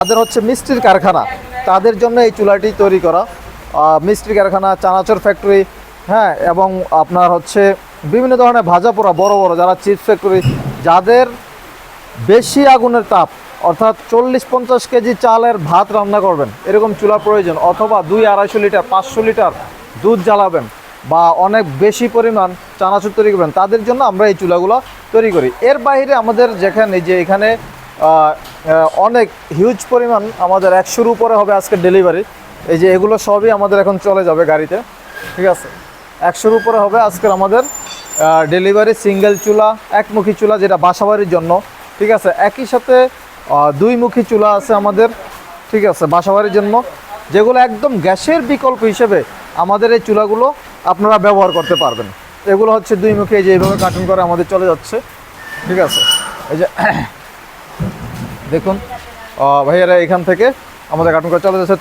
তাদের হচ্ছে মিষ্টির কারখানা, তাদের জন্য এই চুলাটি তৈরি করা। মিষ্টির কারখানা, চানাচুর ফ্যাক্টরি, হ্যাঁ, এবং আপনার হচ্ছে বিভিন্ন ধরনের ভাজা পোড়া বড় বড় যারা চিপস ফ্যাক্টরি, যাদের বেশি আগুনের তাপ, অর্থাৎ 40-50 কেজি চালের ভাত রান্না করবেন এরকম চুলা প্রয়োজন, অথবা 200-250 লিটার 500 লিটার দুধ জ্বালাবেন, বা অনেক বেশি পরিমাণ চানাচুর তৈরি করবেন, তাদের জন্য আমরা এই চুলাগুলো তৈরি করি। এর বাইরে আমাদের যেখানে যে এখানে অনেক হিউজ পরিমাণ আমাদের 100-র উপরে হবে আজকে ডেলিভারি। এই যে এগুলো সবই আমাদের এখন চলে যাবে গাড়িতে, ঠিক আছে। 100-র উপরে হবে আজকের আমাদের ডেলিভারি। সিঙ্গেল চুলা, একমুখী চুলা যেটা বাসাবাড়ির জন্য, ঠিক আছে। একই সাথে 2মুখী চুলা আছে আমাদের, ঠিক আছে, বাসাবাড়ির জন্য, যেগুলো একদম গ্যাসের বিকল্প হিসেবে আমাদের এই চুলাগুলো আপনারা ব্যবহার করতে পারবেন। এগুলো হচ্ছে 2মুখী, এই যে এইভাবে কার্টুন করে আমাদের চলে যাচ্ছে, ঠিক আছে। এই যে দেখুন ভাইয়ারা এখান থেকে আমাদের কার্টুন করে চলে যাচ্ছে।